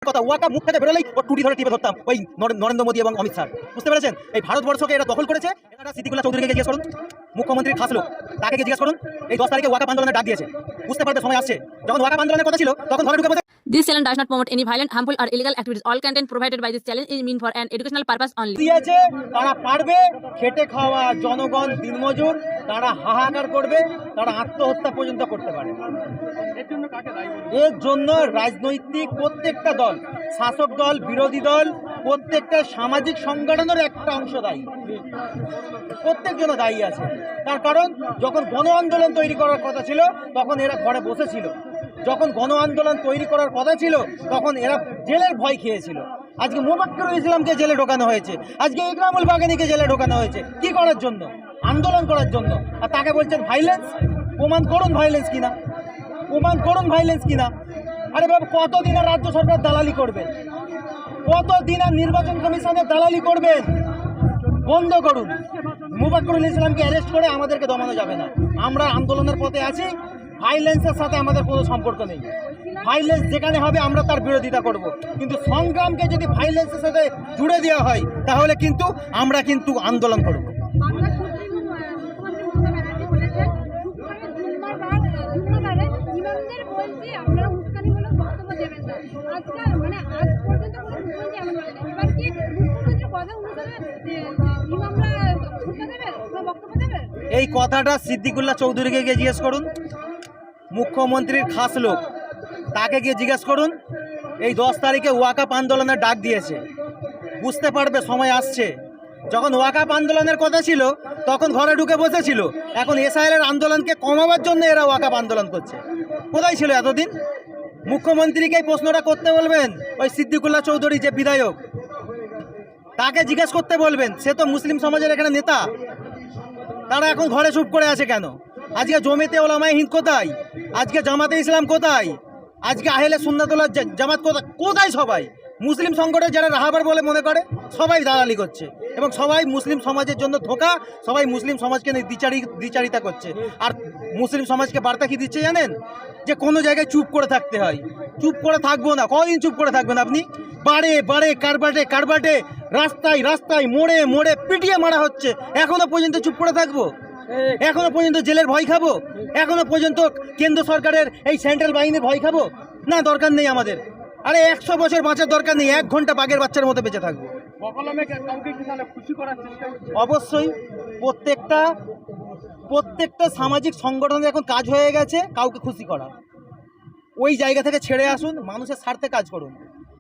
কথা ওয়াকা মুখ থেকে বেরোলেই ও টুটি ধরে টিপে ধরতাম ওই নরেন্দ্র মোদী এবং অমিত শাহ। বুঝতে পেরেছেন? এই ভারতবর্ষকে এরা দখল করেছে। এটা সিদ্দিকুল্লাহ চৌধুরীকে জিজ্ঞেস করুন, মুখ্যমন্ত্রীর খাস লোক, তাকে জিজ্ঞেস করুন। এই 10 তারিখে ওয়াকা আন্দোলনের ডাক দিয়েছে, বুঝতে পারবে সময় আসছে। যখন ওয়াকা আন্দোলনের কথা ছিল তখন ঘরে ঢুকে বসে। This channel does not promote any violent, harmful, or illegal activities. All content provided by this channel is meant for an educational purpose only. দিয়েছে তারা পারবে, খেটে খাওয়া জনগণ দিনমজুর তারা হাহাকার করবে, তারা আত্মহত্যা পর্যন্ত করতে পারে। এর জন্য রাজনৈতিক প্রত্যেকটা দল, শাসক দল, বিরোধী দল, প্রত্যেকটা সামাজিক সংগঠনের একটা অংশ দায়ী, প্রত্যেকজন দায়ী আছে। তার কারণ যখন গণ আন্দোলন তৈরি করার কথা ছিল তখন এরা ঘরে বসেছিল, যখন গণ আন্দোলন তৈরি করার কথা ছিল তখন এরা জেলের ভয় খেয়েছিল। আজকে মোবাক্কিরুল ইসলামকে জেলে ঢোকানো হয়েছে, আজকে ইকরামুল বাগানিকে জেলে ঢোকানো হয়েছে। কি করার জন্য? আন্দোলন করার জন্য। আর তাকে বলছেন ভাইলেন্স। প্রমাণ করুন ভাইলেন্স কিনা, প্রমাণ করুন ভাইলেন্স কিনা। আরে বাবা, কতদিন আর রাজ্য সরকার দালালি করবেন? কতদিন আর নির্বাচন কমিশনের দালালি করবেন? বন্ধ করুন। মোবাক্কিরুল ইসলামকে অ্যারেস্ট করে আমাদেরকে দমানো যাবে না। আমরা আন্দোলনের পথে আছি, ভাইলেন্সের সাথে আমাদের কোনো সম্পর্ক নেই। ভাইলেন্স যেখানে হবে আমরা তার বিরোধিতা করব, কিন্তু সংগ্রামকে যদি ভাইলেন্সের সাথে জুড়ে দেওয়া হয় তাহলে কিন্তু আমরা কিন্তু আন্দোলন করব। এই কথাটা সিদ্দিকুল্লাহ চৌধুরীকে গিয়ে জিজ্ঞেস করুন, মুখ্যমন্ত্রীর খাস লোক, তাকে গিয়ে জিজ্ঞেস করুন। এই 10 তারিখে ওয়াকাফ আন্দোলনের ডাক দিয়েছে, বুঝতে পারবে সময় আসছে। যখন ওয়াকাফ আন্দোলনের কথা ছিল তখন ঘরে ঢুকে বসেছিল, এখন এসআইএলের আন্দোলনকে কমাবার জন্য এরা ওয়াকাফ আন্দোলন করছে। কোথায় ছিল এতদিন? মুখ্যমন্ত্রীকে এই প্রশ্নটা করতে বলবেন। ওই সিদ্দিকুল্লাহ চৌধুরী যে বিধায়ক, তাকে জিজ্ঞেস করতে বলবেন। সে তো মুসলিম সমাজের এখানে নেতা। তারা এখন ঘরে চুপ করে আছে কেন? আজকে জমিয়তে উলামায়ে হিন্দ কোথায়? আজকে জামাতে ইসলাম কোথায়? আজকে আহলে সুন্নাতুল জামাত কোথায়? কোথায় সবাই? মুসলিম সংগঠন যারা রাহাবার বলে মনে করে সবাই দালালি করছে এবং সবাই মুসলিম সমাজের জন্য ধোঁকা, সবাই মুসলিম সমাজকে দ্বিচারিতা করছে। আর মুসলিম সমাজকে বার্তা কি দিচ্ছে জানেন? যে কোনো জায়গায় চুপ করে থাকতে হয়। চুপ করে থাকবো না। কদিন চুপ করে থাকবেন আপনি? বাড়ে বাড়ে, কারবাটে কারবাটে, রাস্তায় রাস্তায়, মোড়ে মোড়ে পিটিয়ে মারা হচ্ছে, এখনো পর্যন্ত চুপ করে থাকবো? এখনো পর্যন্ত জেলের ভয় খাবো? এখনো পর্যন্ত কেন্দ্র সরকারের এই সেন্ট্রাল বাহিনীর ভয় খাবো? না, দরকার নেই আমাদের। আরে 100 বছর বাঁচার দরকার নেই, 1 ঘন্টা বাঘের বাচ্চার মতো বেঁচে থাকবো। অবশ্যই প্রত্যেকটা সামাজিক সংগঠনের এখন কাজ হয়ে গেছে কাউকে খুশি করা। ওই জায়গা থেকে ছেড়ে আসুন, মানুষের স্বার্থে কাজ করুন।